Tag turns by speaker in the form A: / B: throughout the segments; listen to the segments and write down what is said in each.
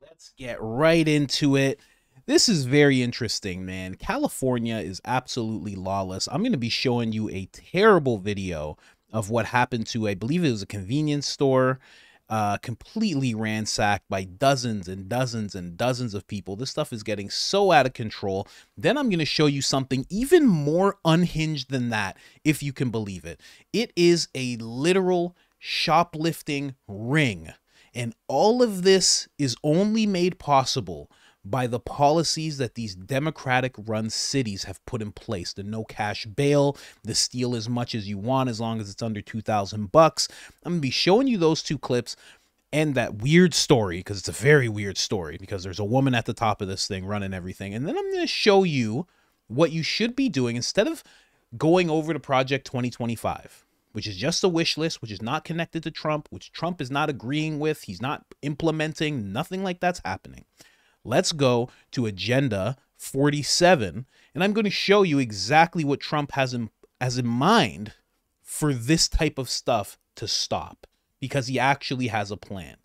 A: Let's get right into it. This is very interesting, man. California is absolutely lawless. I'm going to be showing you a terrible video of what happened to, I believe it was a convenience store, completely ransacked by dozens and dozens and dozens of people. This stuff is getting so out of control. Then I'm going to show you something even more unhinged than that, if you can believe it. It is a literal shoplifting ring. And all of this is only made possible by the policies that these Democratic-run cities have put in place. The no cash bail, the steal as much as you want as long as it's under $2,000. I'm going to be showing you those two clips and that weird story, because it's a very weird story, because there's a woman at the top of this thing running everything. And then I'm going to show you what you should be doing instead of going over to Project 2025. Which is just a wish list, which is not connected to Trump, which Trump is not agreeing with. He's not implementing. Nothing like that's happening. Let's go to Agenda 47, and I'm going to show you exactly what Trump has in mind for this type of stuff to stop, because he actually has a plan.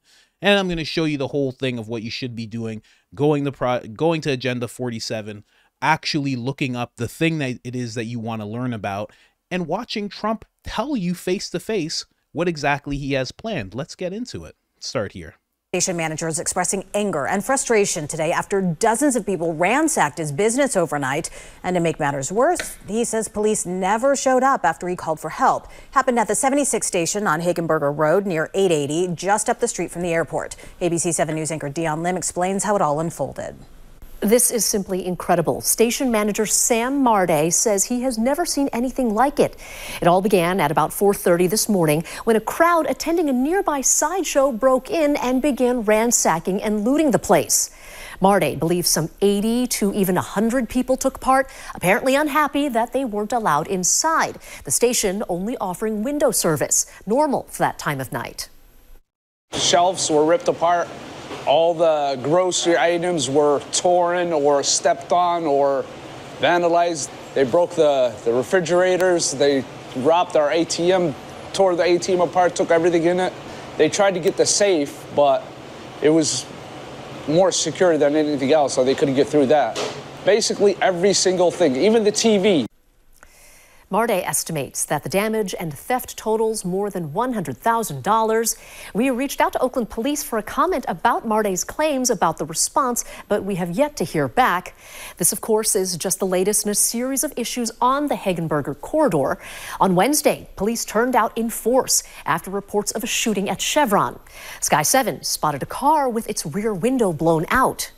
A: And I'm going to show you the whole thing of what you should be doing, going to Agenda 47, actually looking up the thing that it is that you want to learn about, and watching Trump tell you face to face what exactly he has planned. Let's get into it. Start here.
B: Station managers expressing anger and frustration today after dozens of people ransacked his business overnight. And to make matters worse, he says police never showed up after he called for help. Happened at the 76 station on Hagenberger Road near 880, just up the street from the airport. ABC 7 News anchor Dion Lim explains how it all unfolded.
C: This is simply incredible. Station manager Sam Marday says he has never seen anything like it. It all began at about 4:30 this morning when a crowd attending a nearby sideshow broke in and began ransacking and looting the place. Marday believes some 80 to even 100 people took part, apparently unhappy that they weren't allowed inside. The station only offering window service, normal for that time of night.
D: Shelves were ripped apart. All the grocery items were torn or stepped on or vandalized. They broke the refrigerators. They robbed our ATM, tore the ATM apart, took everything in it. They tried to get the safe, but it was more secure than anything else, so they couldn't get through that. Basically, every single thing, even the TV.
C: Marday estimates that the damage and theft totals more than $100,000. We reached out to Oakland police for a comment about Marday's claims about the response, but we have yet to hear back. This, of course, is just the latest in a series of issues on the Hagenberger corridor. On Wednesday, police turned out in force after reports of a shooting at Chevron. Sky 7 spotted a car with its rear window blown out.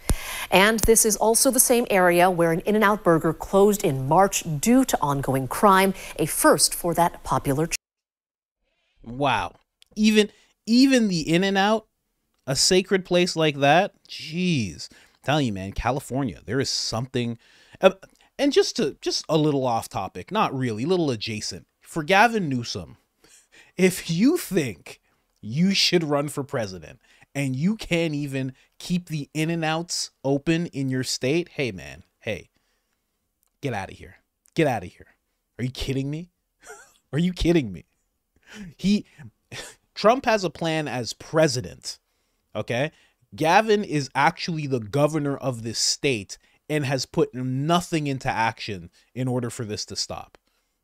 C: And this is also the same area where an In-N-Out burger closed in March due to ongoing crime, a first for that popular chain.
A: Wow. Even the In-N-Out, a sacred place like that, jeez. I'm telling you, man, California, there is something. And just a little off topic, not really, a little adjacent. For Gavin Newsom, if you think you should run for president and you can't even keep the In-N-Outs open in your state, hey, man, hey, get out of here. Get out of here. Are you kidding me? Are you kidding me? Trump has a plan as president, okay? Gavin is actually the governor of this state and has put nothing into action in order for this to stop.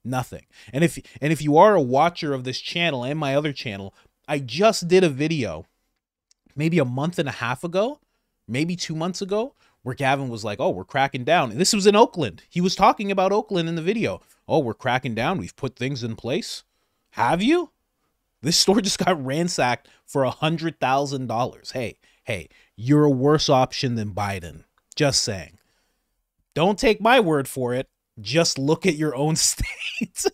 A: Nothing. And if you are a watcher of this channel and my other channel, I just did a video maybe a month and a half ago, maybe 2 months ago, where Gavin was like, oh, we're cracking down. And this was in Oakland. He was talking about Oakland in the video. Oh, we're cracking down. We've put things in place. Have you? This store just got ransacked for $100,000. Hey, you're a worse option than Biden. Just saying. Don't take my word for it. Just look at your own state.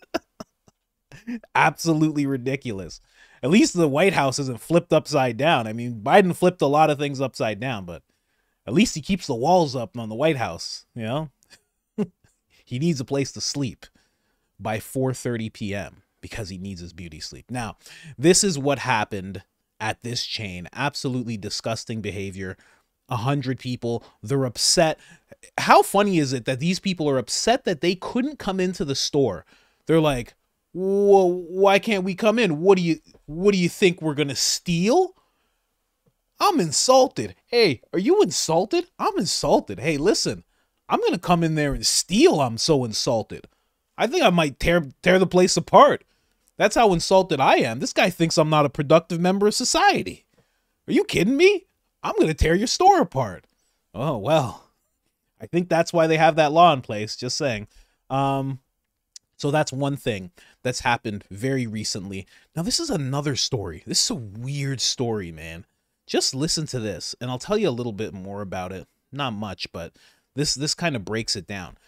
A: Absolutely ridiculous. At least the White House isn't flipped upside down. I mean, Biden flipped a lot of things upside down, but at least he keeps the walls up on the White House, you know? He needs a place to sleep by 4:30 p.m. because he needs his beauty sleep. Now, this is what happened at this chain. Absolutely disgusting behavior. 100 people, they're upset. How funny is it that these people are upset that they couldn't come into the store? They're like, whoa, why can't we come in? What do you think we're gonna steal? I'm insulted. Hey, are you insulted? I'm insulted. Hey, listen, I'm going to come in there and steal. I'm so insulted. I think I might tear the place apart. That's how insulted I am. This guy thinks I'm not a productive member of society. Are you kidding me? I'm going to tear your store apart. Oh, well, I think that's why they have that law in place. Just saying. So that's one thing that's happened very recently. Now, this is another story. This is a weird story, man. Just listen to this, and I'll tell you a little bit more about it. Not much, but this kind of breaks it down.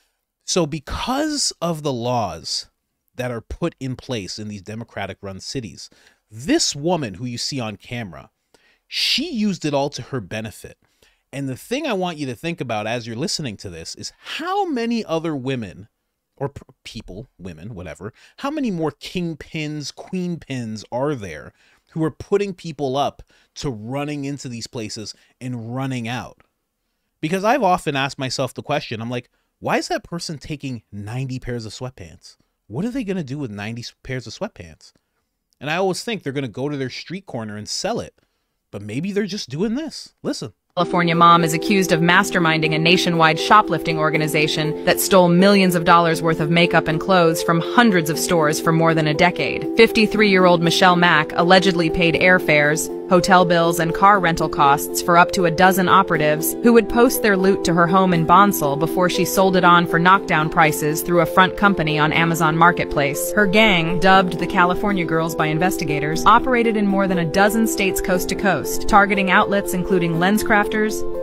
A: So because of the laws that are put in place in these Democratic-run cities, this woman who you see on camera, she used it all to her benefit. And the thing I want you to think about as you're listening to this is how many other women or people, women, whatever, how many more kingpins, queenpins are there who are putting people up to running into these places and running out? Because I've often asked myself the question, I'm like, why is that person taking 90 pairs of sweatpants? What are they going to do with 90 pairs of sweatpants? And I always think they're going to go to their street corner and sell it. But maybe they're just doing this. Listen.
E: California mom is accused of masterminding a nationwide shoplifting organization that stole millions of dollars worth of makeup and clothes from hundreds of stores for more than a decade. 53-year-old Michelle Mack allegedly paid airfares, hotel bills, and car rental costs for up to a dozen operatives who would post their loot to her home in Bonsall before she sold it on for knockdown prices through a front company on Amazon Marketplace. Her gang, dubbed the California Girls by investigators, operated in more than a dozen states coast to coast, targeting outlets including LensCrafters,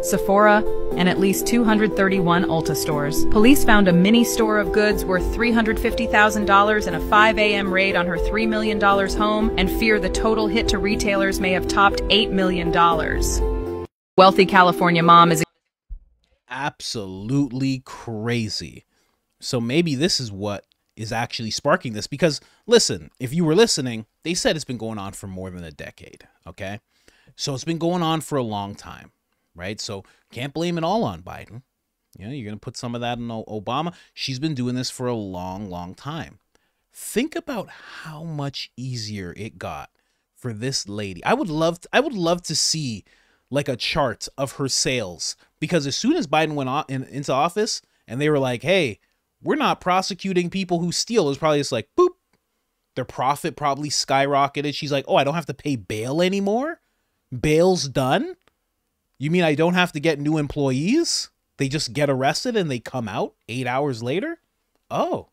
E: Sephora, and at least 231 Ulta stores. Police found a mini store of goods worth $350,000 in a 5 a.m. raid on her $3 million home and fear the total hit to retailers may have topped $8 million. Wealthy California mom is
A: absolutely crazy. So maybe this is what is actually sparking this, because listen, if you were listening, they said it's been going on for more than a decade. Okay. So it's been going on for a long time. Right? So can't blame it all on Biden. You know, you're going to put some of that in Obama. She's been doing this for a long, long time. Think about how much easier it got for this lady. I would love to see like a chart of her sales, because as soon as Biden went into office and they were like, hey, we're not prosecuting people who steal, it was probably just like, boop, their profit probably skyrocketed. She's like, oh, I don't have to pay bail anymore. Bail's done. You mean I don't have to get new employees? They just get arrested and they come out 8 hours later? Oh,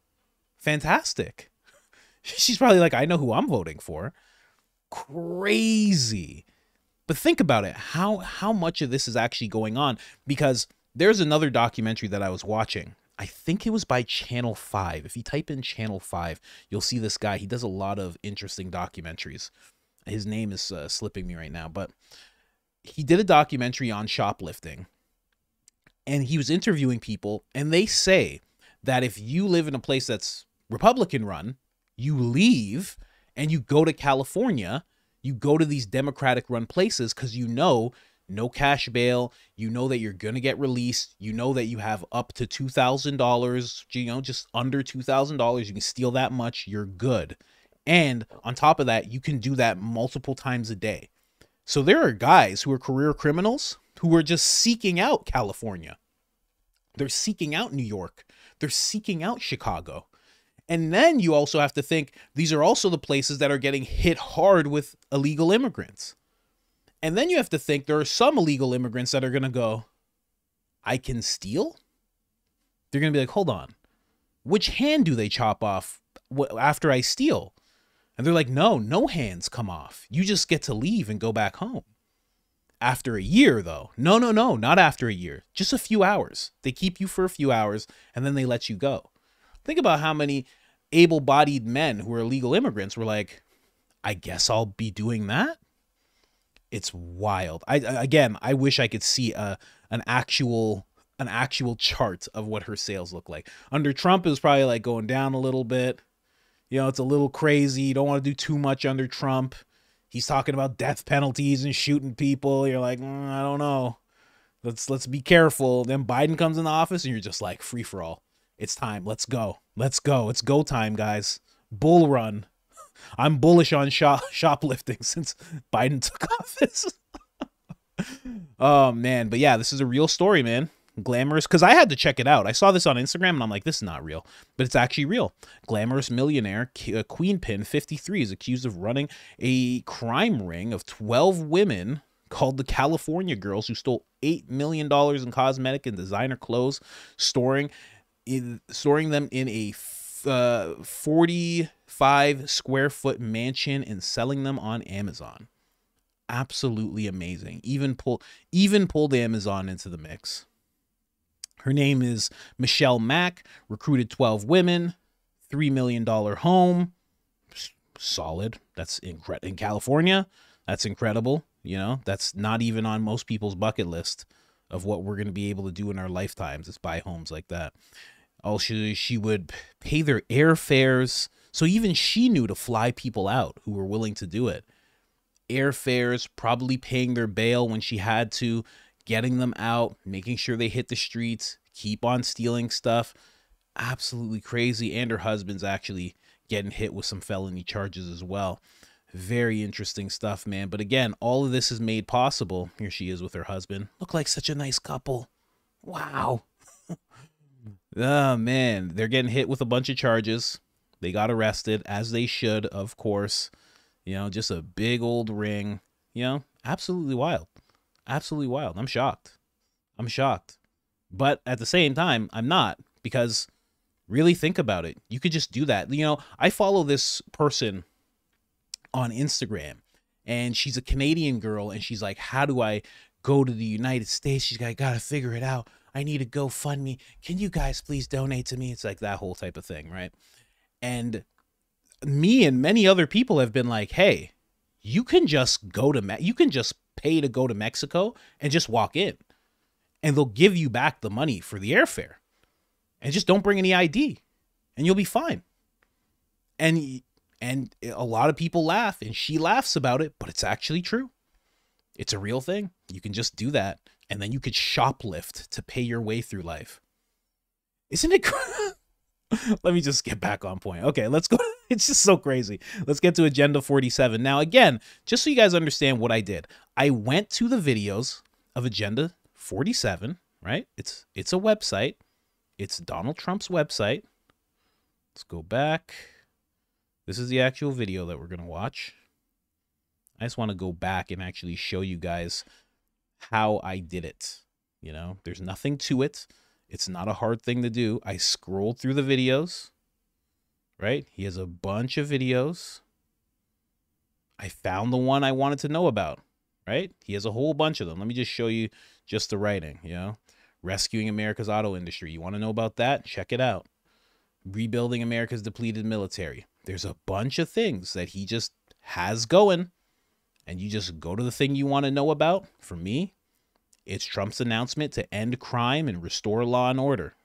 A: fantastic. She's probably like, I know who I'm voting for. Crazy. But think about it. How much of this is actually going on? Because there's another documentary that I was watching. I think it was by Channel 5. If you type in Channel 5, you'll see this guy. He does a lot of interesting documentaries. His name is slipping me right now, but he did a documentary on shoplifting, and he was interviewing people, and they say that if you live in a place that's Republican run, you leave and you go to California, you go to these Democratic run places because you know no cash bail, you know that you're going to get released, you know that you have up to $2,000, you know, just under $2,000, you can steal that much, you're good. And on top of that, you can do that multiple times a day. So there are guys who are career criminals who are just seeking out California. They're seeking out New York. They're seeking out Chicago. And then you also have to think these are also the places that are getting hit hard with illegal immigrants. And then you have to think there are some illegal immigrants that are going to go, I can steal? They're going to be like, hold on. Which hand do they chop off after I steal? And they're like, no hands come off. You just get to leave and go back home. After a year, though. No, not after a year. Just a few hours. They keep you for a few hours, and then they let you go. Think about how many able-bodied men who are illegal immigrants were like, I guess I'll be doing that? It's wild. I wish I could see an actual chart of what her sales look like. Under Trump, it was probably like going down a little bit. You know, it's a little crazy. You don't want to do too much under Trump. He's talking about death penalties and shooting people. You're like, I don't know. Let's be careful. Then Biden comes in the office and you're just like, free for all. It's time. Let's go. Let's go. It's go time, guys. Bull run. I'm bullish on shoplifting since Biden took office. Oh man, but yeah, this is a real story, man. Glamorous, because I had to check it out. I saw this on Instagram and I'm like, this is not real, but it's actually real. Glamorous millionaire Queen Pin 53 is accused of running a crime ring of 12 women called the California Girls, who stole $8 million in cosmetic and designer clothes, storing them in a 45 square foot mansion and selling them on Amazon. Absolutely amazing. Even pulled Amazon into the mix. Her name is Michelle Mack, recruited 12 women, $3 million home. Solid. That's in California. That's incredible. You know, that's not even on most people's bucket list of what we're going to be able to do in our lifetimes, is buy homes like that. Oh, she would pay their airfares. So even she knew to fly people out who were willing to do it. Airfares, probably paying their bail when she had to, getting them out, making sure they hit the streets, keep on stealing stuff. Absolutely crazy. And her husband's actually getting hit with some felony charges as well. Very interesting stuff, man. But again, all of this is made possible. Here she is with her husband. Look like such a nice couple. Wow. Oh, man. They're getting hit with a bunch of charges. They got arrested, as they should, of course. You know, just a big old ring. You know, absolutely wild. Absolutely wild. I'm shocked. I'm shocked. But at the same time, I'm not, because really think about it. You could just do that. You know, I follow this person on Instagram, and she's a Canadian girl, and she's like, how do I go to the United States? She's like, I gotta figure it out. I need a GoFundMe. Can you guys please donate to me? It's like that whole type of thing, right? And me and many other people have been like, hey, you can just pay to go to Mexico and just walk in, and they'll give you back the money for the airfare, and just don't bring any ID and you'll be fine. And a lot of people laugh, and she laughs about it, but it's actually true. It's a real thing. You can just do that, and then you could shoplift to pay your way through life. Isn't it? Let me just get back on point. Okay, let's go. It's just so crazy. Let's get to Agenda 47. Now, again, just so you guys understand what I did, I went to the videos of Agenda 47, right? It's a website. It's Donald Trump's website. Let's go back. This is the actual video that we're going to watch. I just want to go back and actually show you guys how I did it. You know, there's nothing to it. It's not a hard thing to do. I scrolled through the videos, right? He has a bunch of videos. I found the one I wanted to know about, right? He has a whole bunch of them. Let me just show you just the writing, you know? Rescuing America's auto industry. You want to know about that? Check it out. Rebuilding America's depleted military. There's a bunch of things that he just has going, and you just go to the thing you want to know about. For me, it's Trump's announcement to end crime and restore law and order.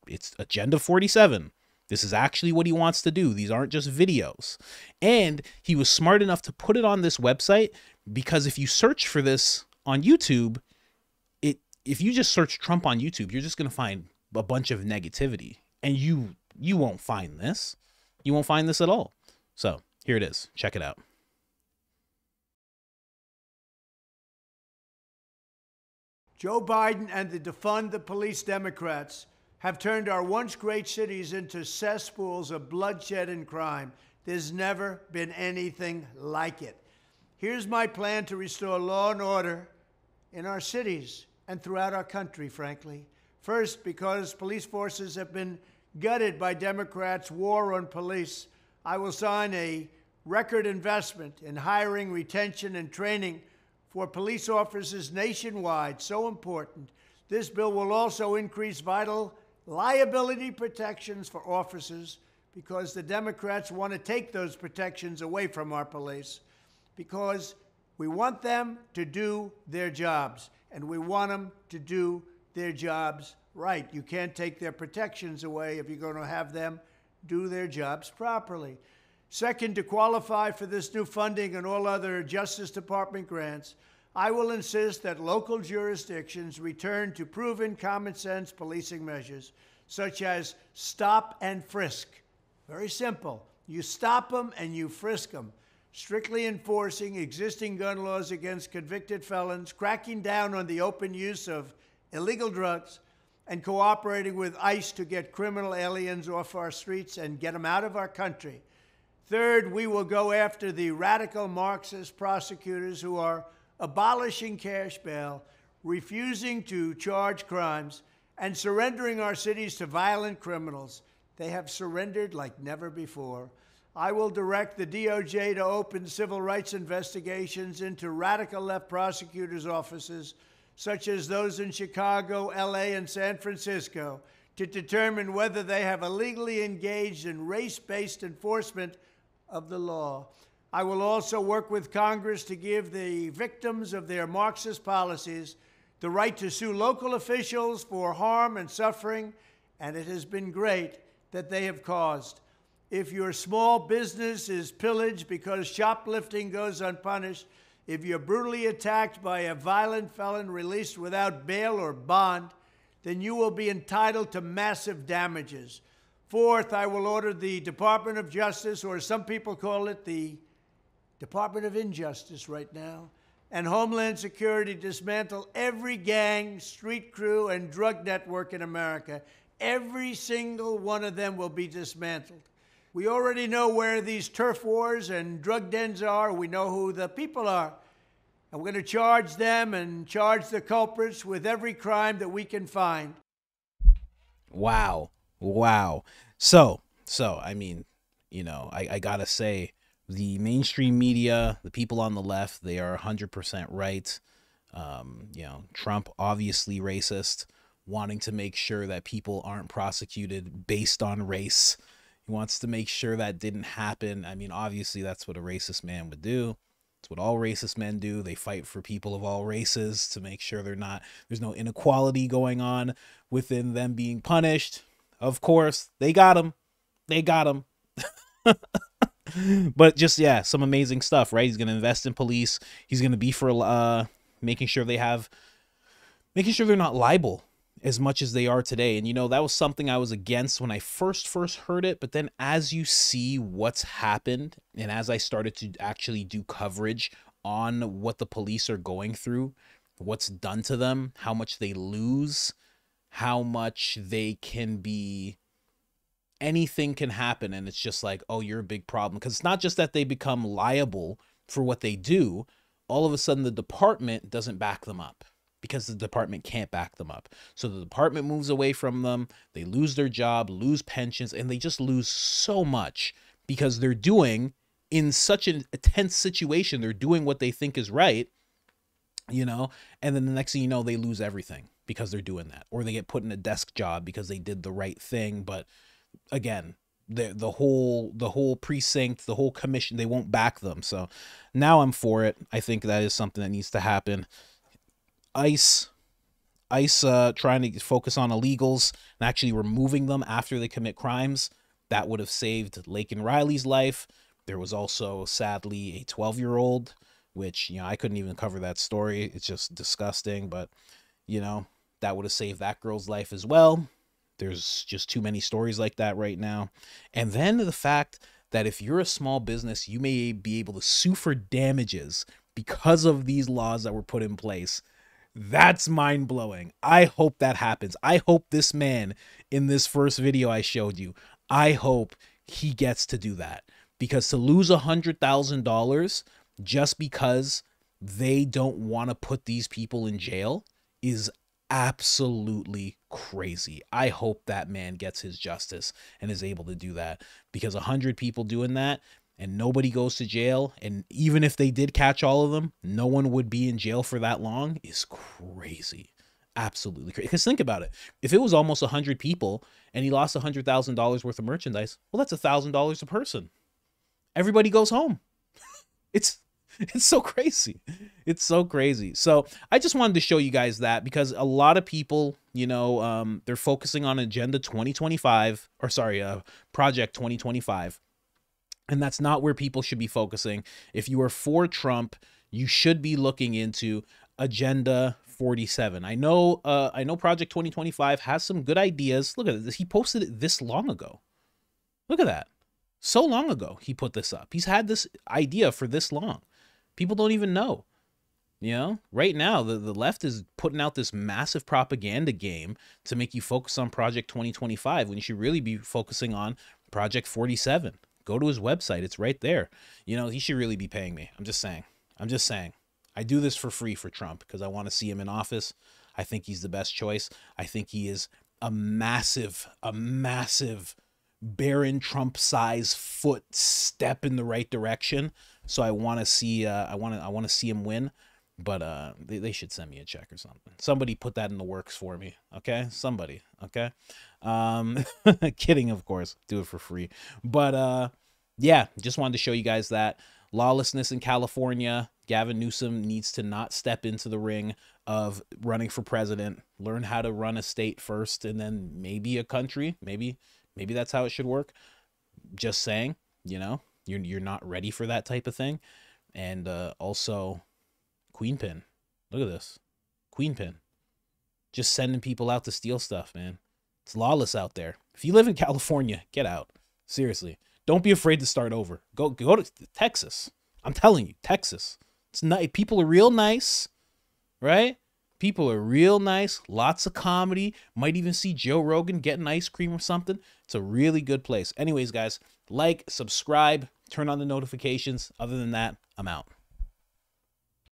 A: It's Agenda 47. This is actually what he wants to do. These aren't just videos. And he was smart enough to put it on this website, because if you search for this on YouTube, if you just search Trump on YouTube, you're just going to find a bunch of negativity. And you won't find this. You won't find this at all. So here it is. Check it out.
F: Joe Biden and the defund the police Democrats have turned our once great cities into cesspools of bloodshed and crime. There's never been anything like it. Here's my plan to restore law and order in our cities and throughout our country, frankly. First, because police forces have been gutted by Democrats' war on police, I will sign a record investment in hiring, retention, and training for police officers nationwide. So important. This bill will also increase vital liability protections for officers, because the Democrats want to take those protections away from our police, because we want them to do their jobs, and we want them to do their jobs right. You can't take their protections away if you're going to have them do their jobs properly. Second, to qualify for this new funding and all other Justice Department grants, I will insist that local jurisdictions return to proven common sense policing measures, such as stop and frisk. Very simple. You stop them and you frisk them. strictly enforcing existing gun laws against convicted felons, cracking down on the open use of illegal drugs, and cooperating with ICE to get criminal aliens off our streets and get them out of our country. Third, we will go after the radical Marxist prosecutors who are abolishing cash bail, refusing to charge crimes, and surrendering our cities to violent criminals. They have surrendered like never before. I will direct the DOJ to open civil rights investigations into radical left prosecutors' offices, such as those in Chicago, LA, and San Francisco, to determine whether they have illegally engaged in race-based enforcement of the law. I will also work with Congress to give the victims of their Marxist policies the right to sue local officials for harm and suffering, and it has been great that they have caused. If your small business is pillaged because shoplifting goes unpunished, if you're brutally attacked by a violent felon released without bail or bond, then you will be entitled to massive damages. Fourth, I will order the Department of Justice, or some people call it the Department of Injustice right now, and Homeland Security dismantle every gang, street crew, and drug network in America. Every single one of them will be dismantled. We already know where these turf wars and drug dens are. We know who the people are. And we're going to charge them and charge the culprits with every crime that we can find.
A: Wow. Wow. So, I mean, you know, I gotta say, the mainstream media, the people on the left, they are 100% right. You know, Trump, obviously racist, wanting to make sure that people aren't prosecuted based on race. He wants to make sure that didn't happen. I mean, obviously, that's what a racist man would do. It's what all racist men do. They fight for people of all races to make sure there's no inequality going on within them being punished. Of course, they got him. They got him. But just, yeah, some amazing stuff, right? He's going to invest in police. He's going to be for making sure they're not liable as much as they are today. And, you know, that was something I was against when I first heard it. But then as you see what's happened, and as I started to actually do coverage on what the police are going through, what's done to them, how much they lose, how much they can be, anything can happen. And it's just like, oh, you're a big problem. Because it's not just that they become liable for what they do. All of a sudden, the department doesn't back them up, because the department can't back them up. So the department moves away from them. They lose their job, lose pensions, and they just lose so much because they're doing, in such a tense situation, they're doing what they think is right, you know, and then the next thing you know, they lose everything because they're doing that, or they get put in a desk job because they did the right thing. But again, the whole precinct, the whole commission, they won't back them. So now I'm for it. I think that is something that needs to happen. ICE trying to focus on illegals and actually removing them after they commit crimes. That would have saved Laken Riley's life. There was also, sadly, a 12-year-old, which, you know, I couldn't even cover that story. It's just disgusting. But, you know, that would have saved that girl's life as well. There's just too many stories like that right now. And then the fact that if you're a small business, you may be able to sue for damages because of these laws that were put in place. That's mind-blowing. I hope that happens. I hope this man in this first video I showed you, I hope he gets to do that. Because to lose $100,000 just because they don't want to put these people in jail is absolutely crazy. I hope that man gets his justice and is able to do that, because 100 people doing that and nobody goes to jail, and even if they did catch all of them, no one would be in jail for that long, is crazy. Absolutely crazy. Because think about it. If it was almost 100 people and he lost $100,000 worth of merchandise, well, that's $1,000 a person. Everybody goes home. It's so crazy. It's so crazy. So I just wanted to show you guys that, because a lot of people, you know, they're focusing on Agenda 2025, or sorry, Project 2025. And that's not where people should be focusing. If you are for Trump, you should be looking into Agenda 47. I know Project 2025 has some good ideas. Look at this. He posted it this long ago. Look at that. So long ago, he put this up. He's had this idea for this long. People don't even know. You know, right now, the left is putting out this massive propaganda game to make you focus on Project 2025 when you should really be focusing on Project 47. Go to his website. It's right there. You know, he should really be paying me. I'm just saying. I'm just saying. I do this for free for Trump because I want to see him in office. I think he's the best choice. I think he is a massive Barron Trump size foot step in the right direction. So I want to see I want to see him win. But they should send me a check or something. Somebody put that in the works for me, okay? Somebody, okay? Kidding, of course. Do it for free. But, yeah, just wanted to show you guys that. Lawlessness in California. Gavin Newsom needs to not step into the ring of running for president. Learn how to run a state first and then maybe a country. Maybe that's how it should work. Just saying, you know, you're not ready for that type of thing. And also... Queen pin. Look at this. Queen pin. Just sending people out to steal stuff, man. It's lawless out there. If you live in California, get out. Seriously. Don't be afraid to start over. Go to Texas. I'm telling you, Texas. It's nice. People are real nice, right? People are real nice. Lots of comedy. Might even see Joe Rogan getting ice cream or something. It's a really good place. Anyways, guys, like, subscribe, turn on the notifications. Other than that, I'm out.